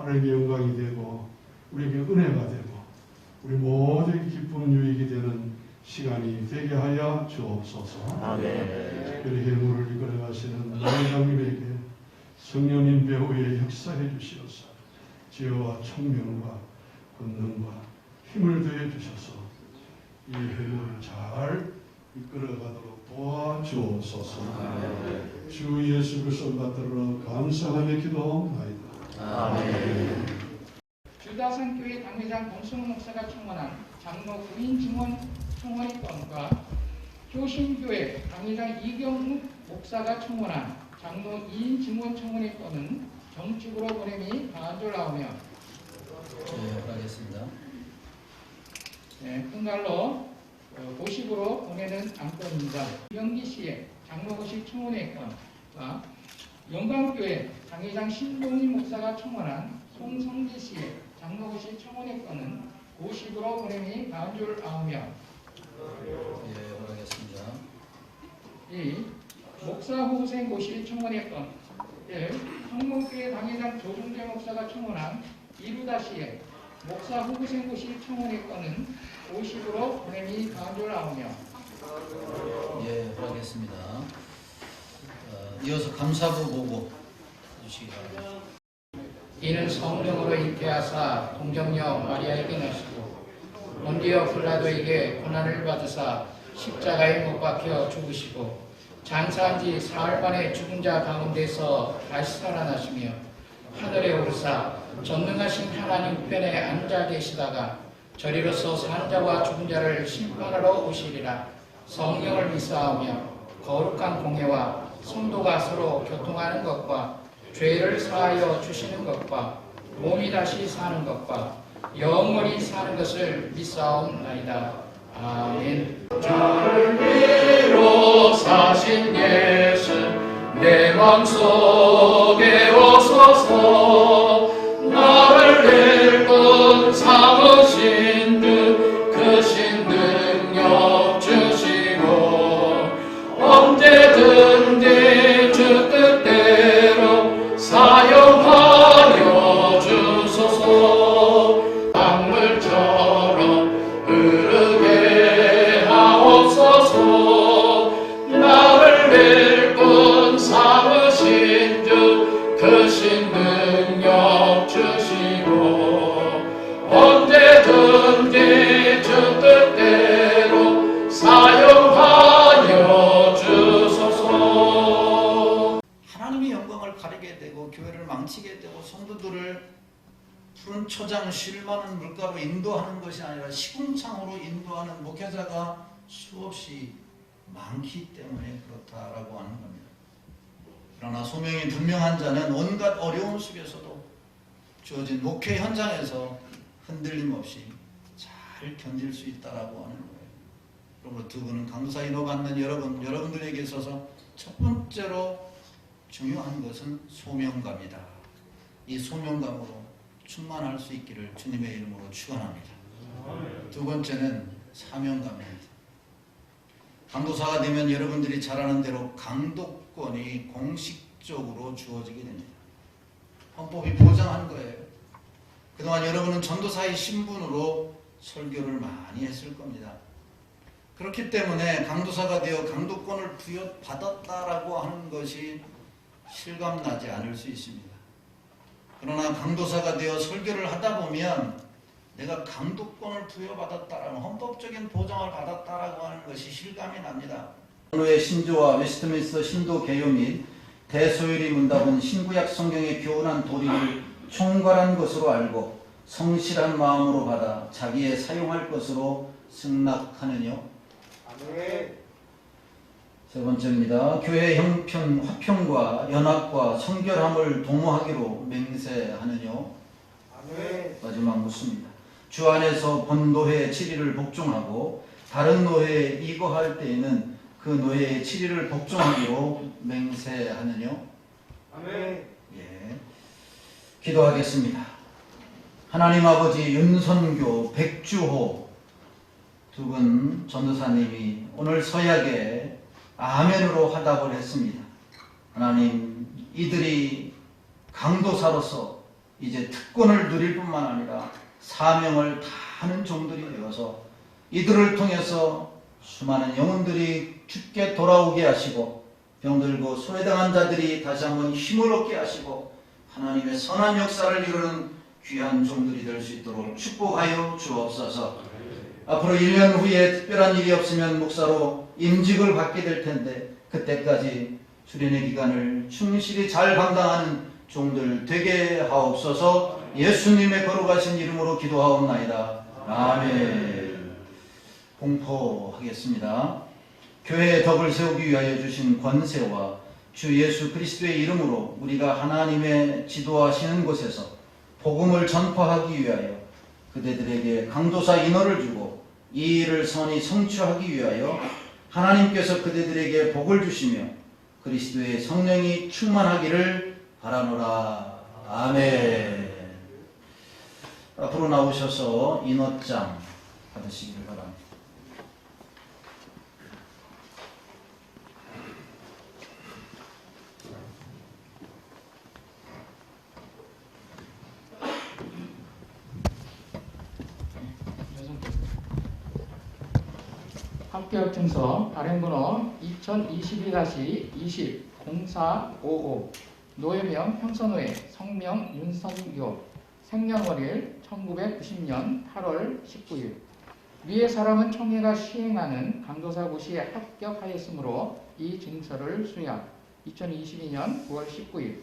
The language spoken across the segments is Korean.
하나님의 영광이 되고 우리에게 은혜가 되고 우리 모두에게 기쁨 유익이 되는 시간이 되게 하여 주옵소서. 아멘. 특별히 회무를 이끌어 가시는 노회장님에게 성령님 배후에 역사해 주시옵소서. 지혜와 총명과 권능과 힘을 더해 주셔서 이 회무를 잘 이끌어가도록 도와주옵소서. 주 예수 그리스도 받들어 감사하며 기도하옵나이다. 아멘. 주다산교회 당회장 권승훈 목사가 청원한 장로 구인 증원 청원의 건과 교신교회 당회장 이경묵 목사가 청원한 장로 2인 증원 청원의 건은 정축으로 보냄이 간절하오며 하겠습니다. 큰 갈로 고식으로 보내는 안건입니다. 영기시의 장로고식 청원의 건과 영광교회 당회장 신동희 목사가 청원한 송성기시의 장로고식 청원의 건은 고식으로 보냄이 간절하오며 하겠습니다. 이 목사후생 고식 청원의 건 1. 성문교회 당회장 조중재 목사가 청원한 이루다시의 목사후생 고식 청원의 건은 고식으로 보냄이 간절하오며 하겠습니다. 이어서 감사부 보고 해주시기 바랍니다. 이는 성령으로 잉태하사 동정녀 마리아에게 나시고 본디오 빌라도에게 고난을 받으사 십자가에 못 박혀 죽으시고 장사한 지 사흘 만에 죽은 자 가운데서 다시 살아나시며 하늘에 오르사 전능하신 하나님 우편에 앉아 계시다가 저리로서 산 자와 죽은 자를 심판하러 오시리라. 성령을 믿사오며 거룩한 공회와 성도가 서로 교통하는 것과 죄를 사하여 주시는 것과 몸이 다시 사는 것과 영원히 사는 것을 믿사옵나이다. 아멘. 주를 위로 사신 예수 내 맘속에 오소서. 나를 일꾼 삼으신 듯 크신 능력 주시고 언제든지 주 뜻대로 사용하여 주소서. 강물처럼 흐르게 하옵소서. 나를 일꾼 삼으신 주 크신 능력 주시고 언제든지 주 뜻대로 사용하여 주소서. 하나님의 영광을 가리게 되고 교회를 망치게 되고 성도들을 푸른 초장 쉴 많은 물가로 인도하는 것이 아니라 시궁창으로 인도하는 목회자가 수없이 많기 때문에 그렇다라고 하는 겁니다. 그러나 소명이 분명한 자는 온갖 어려움 속에서도 주어진 목회 현장에서 흔들림 없이 잘 견딜 수 있다라고 하는 거예요. 그러므로 두 분은 강도사 인호 받는 여러분들에게 있어서 첫 번째로 중요한 것은 소명감이다. 이 소명감으로 충만할 수 있기를 주님의 이름으로 축원합니다. 두 번째는 사명감입니다. 강도사가 되면 여러분들이 잘 아는 대로 강도권이 공식적으로 주어지게 됩니다. 헌법이 보장한 거예요. 그동안 여러분은 전도사의 신분으로 설교를 많이 했을 겁니다. 그렇기 때문에 강도사가 되어 강도권을 부여받았다라고 하는 것이 실감나지 않을 수 있습니다. 그러나 강도사가 되어 설교를 하다 보면 내가 강도권을 부여받았다라는 헌법적인 보장을 받았다라고 하는 것이 실감이 납니다. 오늘의 신조와 웨스트민스터 신도 개요 및 대소율이 문답은 신구약 성경의 교훈한 도리를 총괄한 것으로 알고 성실한 마음으로 받아 자기에 사용할 것으로 승낙하느뇨. 아멘. 세 번째입니다. 교회 형편, 화평과 연합과 성결함을 도모하기로 맹세하느뇨. 아멘. 마지막 묻습니다. 주 안에서 본 노회의 7일을 복종하고 다른 노회에 이거할 때에는 그 노회의 7일을 복종하기로 맹세하느뇨. 아멘. 예. 기도하겠습니다. 하나님 아버지 윤선교, 백주호 두 분 전도사님이 오늘 서약에 아멘으로 화답을 했습니다. 하나님, 이들이 강도사로서 이제 특권을 누릴 뿐만 아니라 사명을 다하는 종들이 되어서 이들을 통해서 수많은 영혼들이 주께 돌아오게 하시고 병들고 소외당한 자들이 다시 한번 힘을 얻게 하시고 하나님의 선한 역사를 이루는 귀한 종들이 될 수 있도록 축복하여 주옵소서. 앞으로 1년 후에 특별한 일이 없으면 목사로 임직을 받게 될 텐데 그때까지 수련의 기간을 충실히 잘 감당하는 종들 되게 하옵소서. 예수님의 거룩하신 이름으로 기도하옵나이다. 아멘. 공포하겠습니다. 교회의 덕을 세우기 위하여 주신 권세와 주 예수 그리스도의 이름으로 우리가 하나님의 지도하시는 곳에서 복음을 전파하기 위하여 그대들에게 강도사 인허를 주고 이 일을 선히 성취하기 위하여 하나님께서 그대들에게 복을 주시며 그리스도의 성령이 충만하기를 바라노라. 아멘. 앞으로 나오셔서 인허장 받으시기를 바랍니다. 합격 증서 발행번호 2022-20-0455 노예명 평선호의 성명 윤선교 생년월일 1990년 8월 19일 위의 사람은 총회가 시행하는 강도사 고시에 합격하였으므로 이 증서를 수여 2022년 9월 19일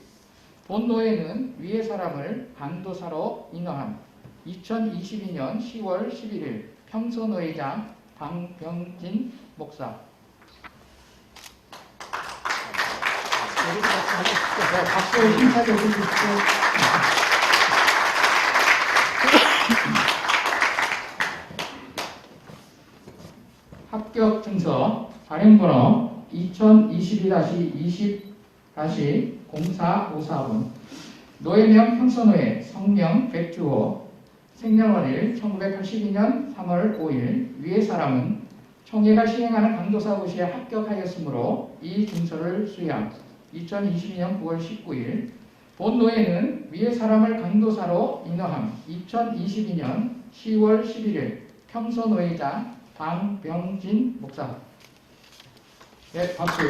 본 노예는 위의 사람을 강도사로 인허한 2022년 10월 11일 평서노예장 방병진 목사. 박수 인사해 주십시오. 합격 증서 발행번호 2022-20-0454번 노예명 평서노예 성명 백주호 생년월일 1982년 3월 5일 위의 사람은 총회가 시행하는 강도사 고시에 합격하였으므로 이 증서를 수여 2022년 9월 19일 본 노예는 위의 사람을 강도사로 인허함 2022년 10월 11일 평서노예장 방병진 목사. 네, 박수.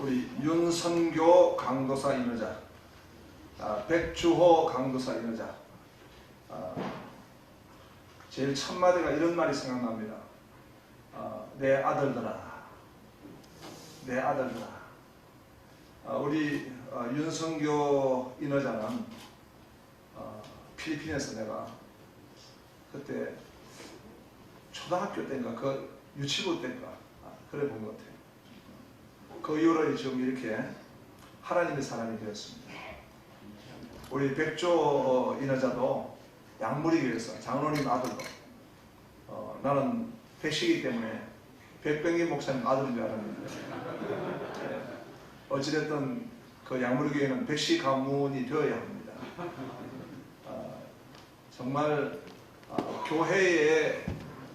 우리 윤선교 강도사 인허자, 백주호 강도사 인허자. 제일 첫 마디가 이런 말이 생각납니다. 내 아들들아, 내 아들들아. 우리 윤선교 인허자는 필리핀에서 내가 그때 초등학교 때인가 그 유치부 때인가 그래 본 것 같아요. 그 이후로 지금 이렇게 하나님의 사람이 되었습니다. 우리 백조 인허자도 양무리교에서 장로님 아들로 나는 백시기 때문에 백병기 목사님 아들인 줄 알았는데 어찌됐든 그 양무리교회는 백시 가문이 되어야 합니다. 정말 교회의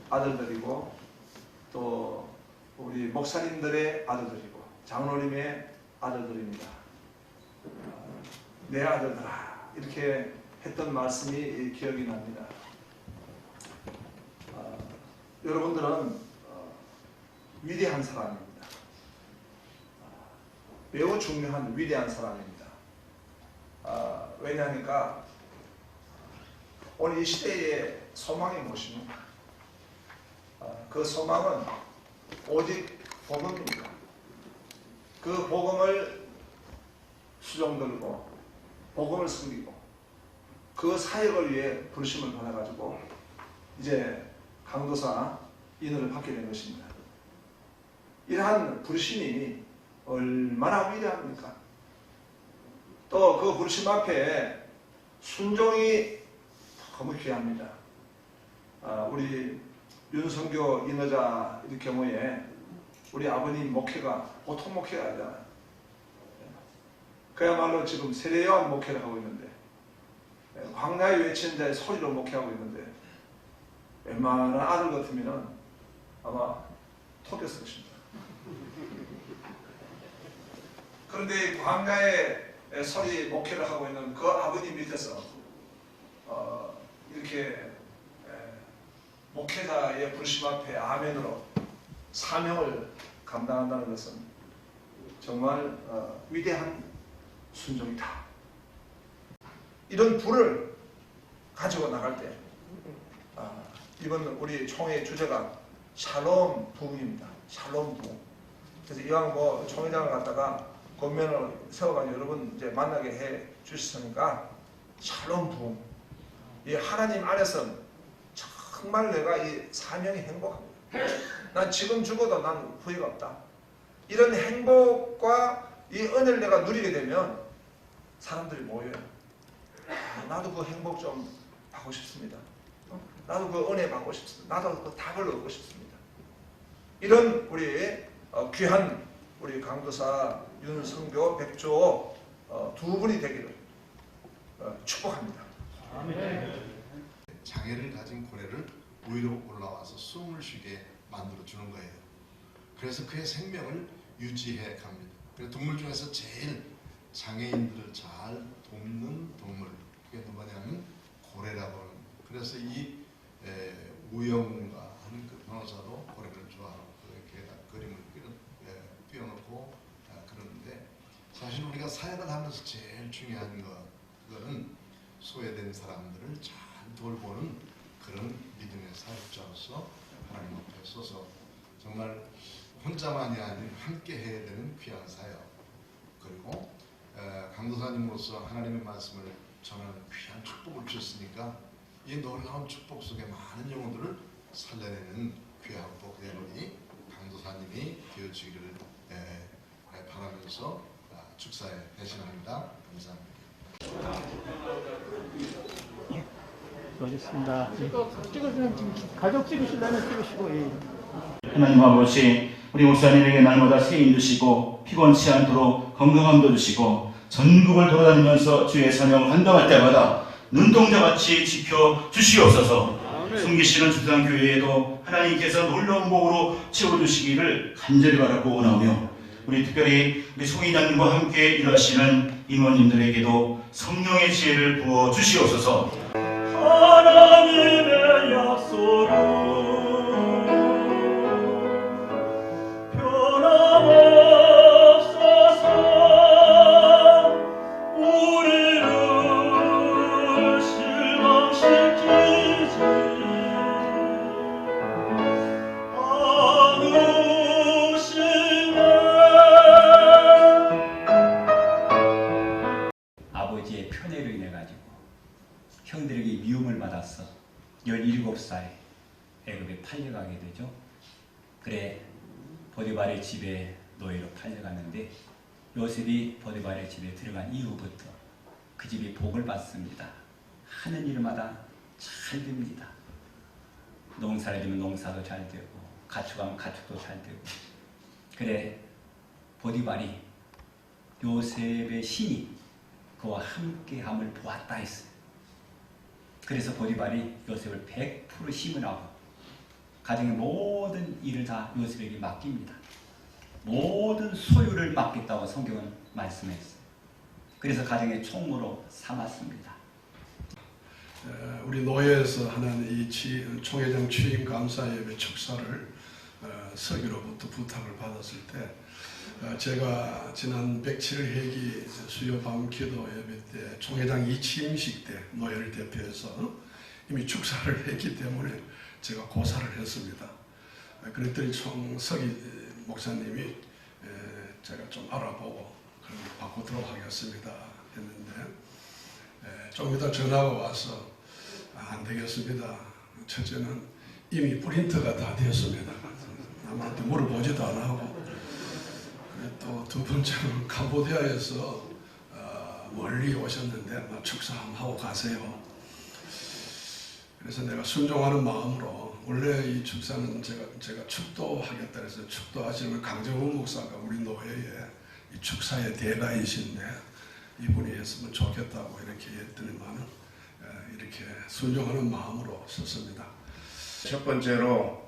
아들들이고 또 우리 목사님들의 아들들이고 장로님의 아들들입니다. 내 아들들아 이렇게 했던 말씀이 기억이 납니다. 여러분들은 위대한 사람입니다. 매우 중요한 위대한 사람입니다. 왜냐하니까 오늘 이 시대의 소망이 무엇입니까? 그 소망은 오직 복음입니다. 그 복음을 수종들고 복음을 숨기고 그 사역을 위해 부르심을 받아가지고 이제 강도사 인허를 받게 된 것입니다. 이러한 부르심이 얼마나 위대합니까? 또 그 부르심 앞에 순종이 너무 귀합니다. 우리 윤선교 인허자의 경우에 우리 아버님 목회가 보통 목회가 아니잖아요. 그야말로 지금 세례요한 목회를 하고 있는데 광야에 외치는 자의 소리로 목회하고 있는데 웬만한 아들 같으면 아마 토꼈을 것입니다. 그런데 광야에 서리 목회를 하고 있는 그 아버님 밑에서 이렇게 목회자의 부르심 앞에 아멘으로 사명을 감당한다는 것은 정말 위대한 순종이다. 이런 부를 가지고 나갈 때 이번 우리 총회 주제가 샬롬 부흥입니다. 샬롬 부흥. 그래서 이왕 뭐 총회장을 갖다가 권면을 세워가지고 여러분 이제 만나게 해 주셨으니까 샬롬 부흥. 이 하나님 안에서 정말 내가 이 사명이 행복합니다. 난 지금 죽어도 난 후회가 없다. 이런 행복과 이 은혜를 내가 누리게 되면 사람들이 모여요. 나도 그 행복 좀 받고 싶습니다. 나도 그 은혜 받고 싶습니다. 나도 그 답을 얻고 싶습니다. 이런 우리 귀한 우리 강도사 윤성교, 백조 두 분이 되기를 축복합니다. 장애를 가진 고래를 위로 올라와서 숨을 쉬게 만들어 주는 거예요. 그래서 그의 생명을 유지해 갑니다. 그래서 동물 중에서 제일 장애인들을 잘 돕는 동물, 그게 누구냐면 고래라고 하는. 그래서 이 우영과 하는 그 변호사도 고래를 좋아하고 이렇게 그림을 띄워놓고 그러는데, 사실 우리가 사역을 하면서 제일 중요한 그거는 소외된 사람들을 잘 돌보는 그런 믿음의 사역자로서 하나님 앞에 서서 정말 혼자만이 아닌 함께 해야 되는 귀한 사역, 그리고 강도사님으로서 하나님의 말씀을 전하는 귀한 축복을 주셨으니까 이 놀라운 축복 속에 많은 영혼들을 살려내는 귀한 복되노니 강도사님이 되어주기를 바라면서 축사에 대신합니다. 감사합니다. 수고하셨습니다. 찍으시면 지금 가족 찍으시려면 찍으시고. 예. 하나님 아버지, 우리 목사님에게 날마다 세임 주시고 피곤치 않도록 건강함도 주시고 전국을 돌아다니면서 주의 사명을 한다할 때마다 눈동자같이 지켜 주시옵소서. 숨기시는 주상교회에도 하나님께서 놀라운 복으로 채워주시기를 간절히 바라고 원하며, 우리 특별히 우리 송이장님과 함께 일하시는 임원님들에게도 성령의 지혜를 부어 주시옵소서. 하나님의 약속은 아버지의 편애로 인해 가지고 형들에게 미움을 받았어 17살에 애굽에 팔려가게 되죠. 그래 보디발의 집에 노예로 팔려갔는데, 요셉이 보디발의 집에 들어간 이후부터 그 집이 복을 받습니다. 하는 일마다 잘 됩니다. 농사를 지면 농사도 잘 되고 가축하면 가축도 잘 되고. 그래 보디발이 요셉의 신이 그와 함께함을 보았다 했어요. 그래서 보디발이 요셉을 100% 심은하고 가정의 모든 일을 다 요셉에게 맡깁니다. 모든 소유를 맡겼다고 성경은 말씀했어요. 그래서 가정의 총무로 삼았습니다. 우리 노예에서 하는 이 총회장 취임 감사 예배 축사를 서기로부터 부탁을 받았을 때, 제가 지난 107회기 수요 밤 기도 예배 때 총회장 이 취임식 때 노예를 대표해서 이미 축사를 했기 때문에 제가 고사를 했습니다. 그랬더니 서기 목사님이 제가 좀 알아보고 그럼 바꾸도록 하겠습니다 했는데, 좀 이따 전화가 와서 안 되겠습니다. 첫째는 이미 프린터가 다 되었습니다. 남한테 물어보지도 안 하고, 또 두 번째는 캄보디아에서 멀리 오셨는데 축사 한번 하고 가세요. 그래서 내가 순종하는 마음으로, 원래 이 축사는 제가 축도하겠다 해서 축도하시는 강정훈 목사가 우리 노회에 이 축사의 대가이신데 이분이 했으면 좋겠다고 이렇게 했더니만은 이렇게 순종하는 마음으로 썼습니다. 첫 번째로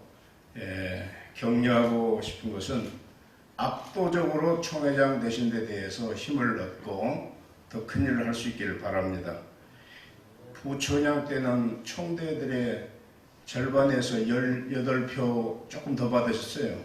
격려하고 싶은 것은 압도적으로 총회장 되신 데 대해서 힘을 얻고 더 큰 일을 할 수 있기를 바랍니다. 부총장 때는 총대들의 절반에서 18표 조금 더 받으셨어요.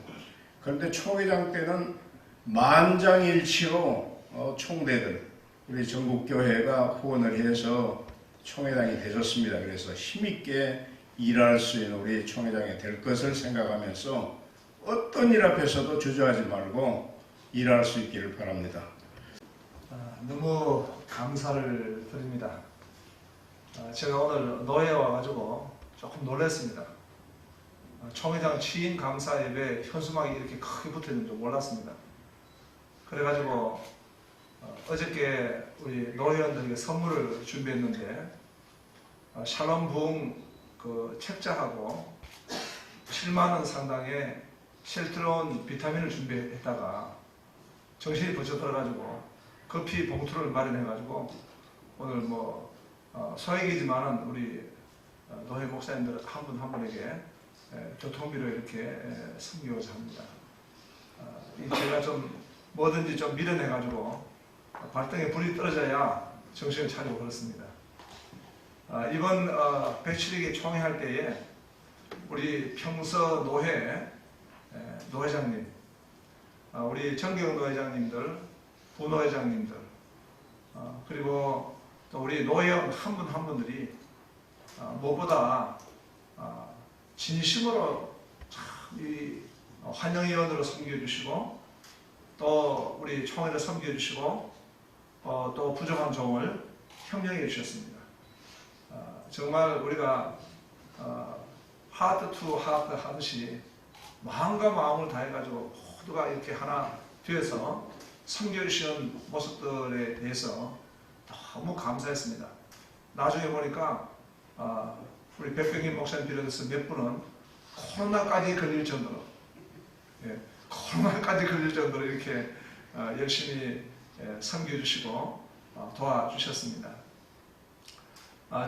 그런데 총회장 때는 만장일치로 총대들, 우리 전국교회가 후원을 해서 총회장이 되셨습니다. 그래서 힘있게 일할 수 있는 우리 총회장이 될 것을 생각하면서 어떤 일 앞에서도 주저하지 말고 일할 수 있기를 바랍니다. 너무 감사를 드립니다. 제가 오늘 노회에 와가지고 조금 놀랐습니다. 총회장 취임 감사 예배 현수막이 이렇게 크게 붙어있는 줄 몰랐습니다. 그래가지고 어저께 우리 노회원들에게 선물을 준비했는데 샬롬 부흥 그 책자하고 7만 원 상당의 셀트론 비타민을 준비했다가 정신이 번쩍 들어가지고 커피 봉투를 마련해가지고 오늘 뭐 소액이지만은 우리 노회 목사님들 한 분 한 분에게 교통비로 이렇게 섬기고자 합니다. 제가 좀 뭐든지 좀 밀어내가지고 발등에 불이 떨어져야 정신을 차리고 그렇습니다. 이번 107기 총회할 때에 우리 평서 노회장님, 우리 정경 노회장님들, 부노회장님들, 그리고 또 우리 노회원 한 분 한 분들이 무엇보다 진심으로 이 환영위원으로 섬겨주시고 또 우리 총회를 섬겨주시고 또 부족한 종을 협력해 주셨습니다. 정말 우리가 하트 투 하트 하듯이 마음과 마음을 다해가지고 모두가 이렇게 하나 되어서 섬겨주시는 모습들에 대해서 너무 감사했습니다. 나중에 보니까 우리 백병인 목사님 비롯해서 몇 분은 코로나까지 걸릴 정도로 코로나까지 걸릴 정도로 이렇게 열심히 섬겨주시고 도와주셨습니다.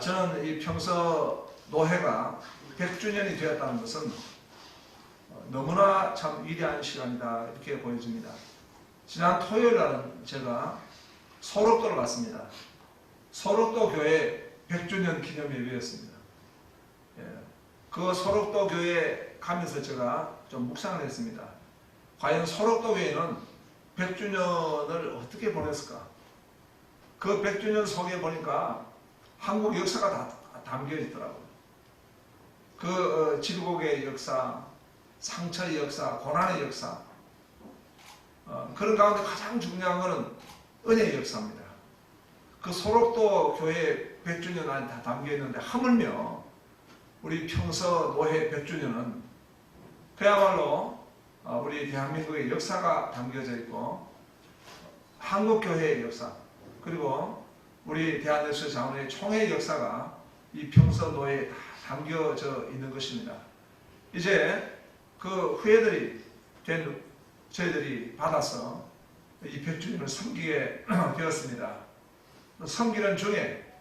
저는 이 평서 노회가 100주년이 되었다는 것은 너무나 참 위대한 시간이다 이렇게 보여집니다. 지난 토요일 날은 제가 소록도를 갔습니다. 소록도 교회 100주년 기념 예배였습니다. 그 소록도 교회 가면서 제가 좀 묵상을 했습니다. 과연 소록도 교회는 100주년을 어떻게 보냈을까? 그 100주년 속에 보니까 한국 역사가 다 담겨 있더라고요. 그 질곡의 역사, 상처의 역사, 고난의 역사, 그런 가운데 가장 중요한 것은 은혜의 역사입니다. 그 소록도 교회 100주년 안에 다 담겨 있는데 하물며 우리 평서 노회 100주년은 그야말로 우리 대한민국의 역사가 담겨져 있고 한국교회의 역사 그리고 우리 대한예수 자문회 총회의 역사가 이 평서 노회에 다 담겨져 있는 것입니다. 이제 그 후예들이 된 저희들이 받아서 이 100주년을 섬기게 되었습니다. 섬기는 중에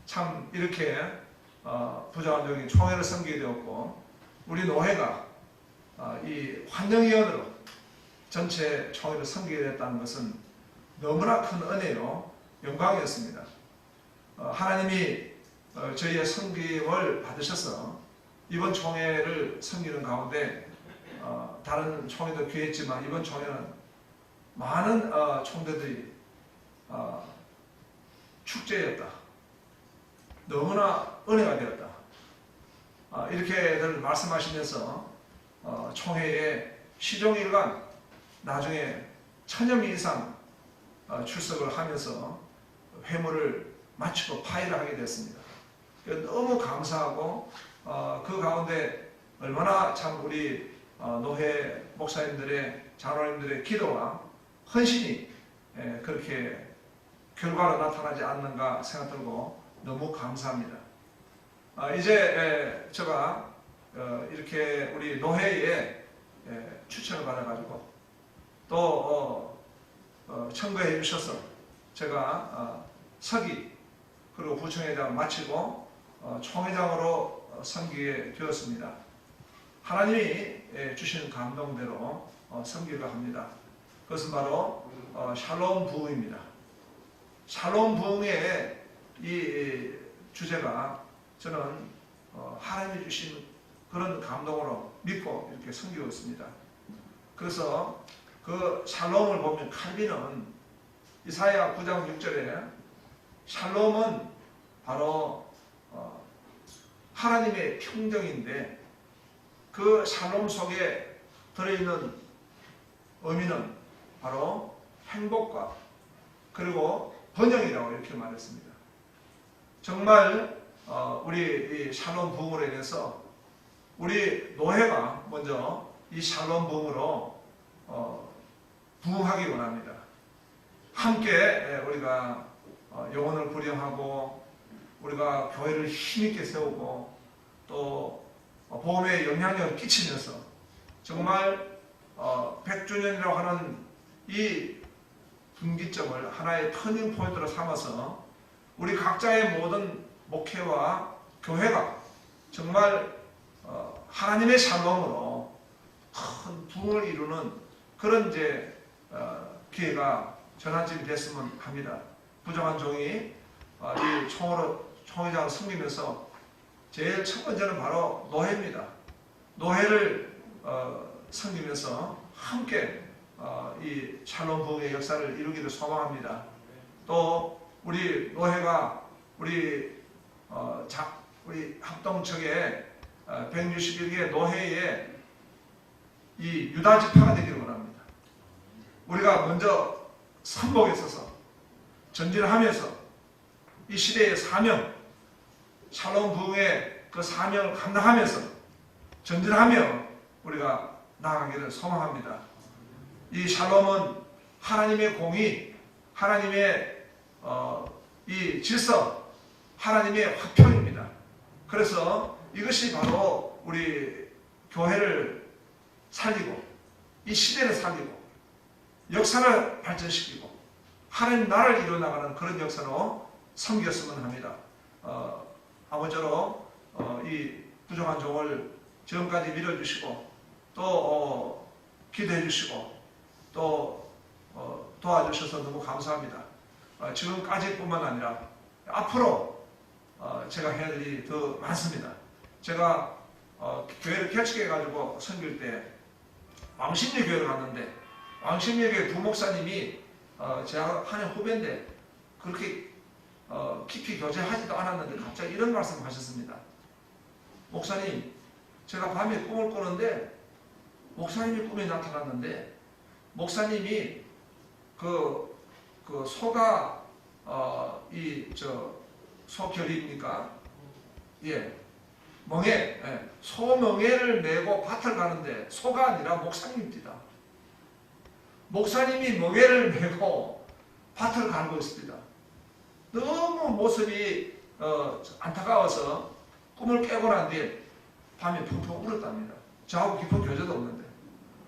참 이렇게 부자원적인 총회를 섬기게 되었고 우리 노회가 이 환영위원으로 전체 총회를 섬기게 됐다는 것은 너무나 큰 은혜요 영광이었습니다. 하나님이 저희의 섬김을 받으셔서 이번 총회를 섬기는 가운데 다른 총회도 귀했지만 이번 총회는 많은 총대들이 축제였다. 너무나 은혜가 되었다. 이렇게들 말씀하시면서 총회에 시종일관 나중에 1000여 명 이상 출석을 하면서 회무를 마치고 파일을 하게 됐습니다. 너무 감사하고 그 가운데 얼마나 참 우리 노회 목사님들의 장로님들의 기도와 헌신이 그렇게 결과로 나타나지 않는가 생각 들고 너무 감사합니다. 이제 제가 이렇게 우리 노회에 추천을 받아가지고 또 청구해 주셔서 제가 서기 그리고 부총회장 마치고 총회장으로 섬기게 되었습니다. 하나님이 주신 감동대로 섬기려 합니다. 그것은 바로 샬롬 부흥입니다. 샬롬 부흥의 이 주제가 저는 하나님이 주신 그런 감동으로 믿고 이렇게 섬기고 있습니다. 그래서 그 샬롬을 보면 칼빈은 이사야 9장 6절에 샬롬은 바로 하나님의 평정인데 그 샬롬 속에 들어있는 의미는 바로 행복과 그리고 번영이라고 이렇게 말했습니다. 정말 우리 이 샬롬 부흥으로 인해서 우리 노회가 먼저 이 샬롬 부흥으로 부흥하기 원합니다. 함께 우리가 영혼을 구령하고 우리가 교회를 힘있게 세우고 또 복음에 영향력을 끼치면서 정말 100주년이라고 하는 이 분기점을 하나의 터닝 포인트로 삼아서 우리 각자의 모든 목회와 교회가 정말 하나님의 샬롬으로 큰 부흥을 이루는 그런 이제 기회가 전환점이 됐으면 합니다. 부정한 종이 이 총회장을 섬기면서 제일 첫 번째는 바로 노회입니다. 노회를 섬기면서 함께 이 샬롬 부흥의 역사를 이루기를 소망합니다. 또 우리 노회가 우리 합동측의 161개 노회의 이 유다 지파가 되기를 원합니다. 우리가 먼저 선복에 서서 전진하면서 이 시대의 사명, 샬롬 부흥의 그 사명을 감당하면서 전진하며 우리가 나아가기를 소망합니다. 이 샬롬은 하나님의 공의, 하나님의 이 질서, 하나님의 화평입니다. 그래서 이것이 바로 우리 교회를 살리고 이 시대를 살리고 역사를 발전시키고 하나님 나라를 이루어나가는 그런 역사로 섬겼으면 합니다. 아무쪼록 이 부정한 종을 지금까지 밀어주시고 또 기도해 주시고 또 도와주셔서 너무 감사합니다. 지금까지뿐만 아니라 앞으로 제가 해야 될 일이 더 많습니다. 제가 교회를 개척해가지고 섬길 때 왕십리 교회를 갔는데 왕십리 교회 부목사님이 제가 하는 후배인데 그렇게 깊이 교제하지도 않았는데 갑자기 이런 말씀 하셨습니다. 목사님, 제가 밤에 꿈을 꾸는데 목사님이 꿈에 나타났는데 목사님이 그 소가 소결입니까? 예, 멍에, 소멍에를 메고 밭을 가는데 소가 아니라 목사님입니다. 목사님이 멍에를 메고 밭을 가고 있습니다. 너무 모습이 안타까워서 꿈을 깨고 난 뒤에 밤에 펑펑 울었답니다. 저하고 깊은 교제도 없는데.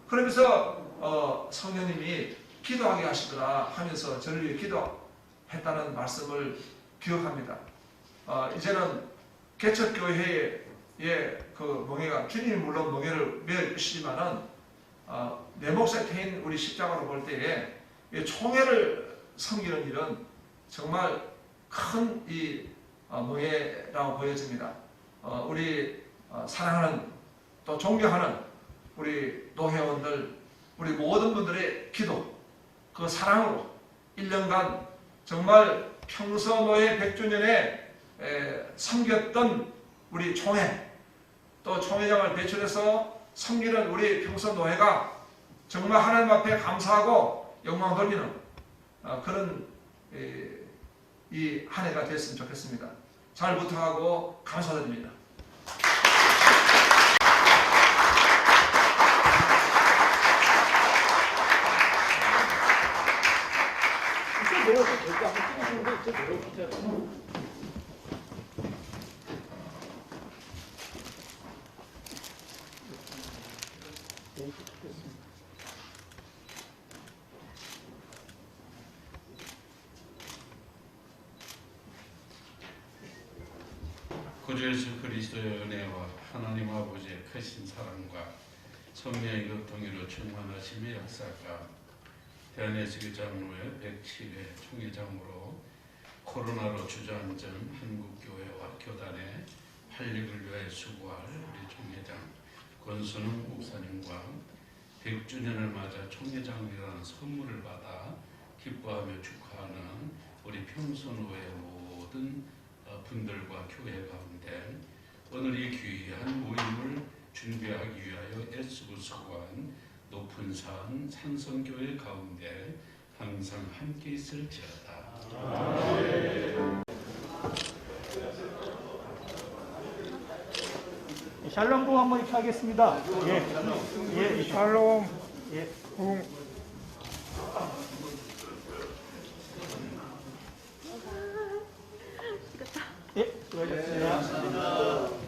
그러면서 성령님이 기도하게 하시더라 하면서 저를 위해 기도했다는 말씀을 기억합니다. 이제는 개척교회의 그 멍에가 주님이 물론 멍에를 메어주시지만은 내 몫에 태인 우리 십자가로 볼 때에 총회를 섬기는 일은 정말 큰 이 멍에라고 보여집니다. 우리 사랑하는 또 존경하는 우리 노회원들, 우리 모든 분들의 기도, 그 사랑으로 1년간 정말 평서노회 100주년에 섬겼던 우리 총회, 또 총회장을 배출해서 섬기는 우리 평서노회가 정말 하나님 앞에 감사하고 영광 돌리는 그런 이 한 해가 됐으면 좋겠습니다. 잘 부탁하고 감사드립니다. 내려서 저기 한번 찍으시는데 이제 내려오세요. 구주 예수 그리스도의 은혜와 하나님 아버지의 크신 사랑과 성령의 교통으로 충만하심의 역사가 대한예수교 장로회 107회 총회장으로 코로나로 주저앉은 한국교회와 교단의 활력을 위해 수고할 우리 총회장 권순웅 목사님과 100주년을 맞아 총회장이라는 선물을 받아 기뻐하며 축하하는 우리 평선호의 모든 분들과 교회 가운데 오늘 이 귀한 모임을 준비하기 위하여 애쓰고 수고한 높은 산 산성교회 가운데 항상 함께 있을지어다. 샬롬 붕 한번 이렇게 하겠습니다. 예, 샬롬. 예, 붕. 예, 수고하셨습니다.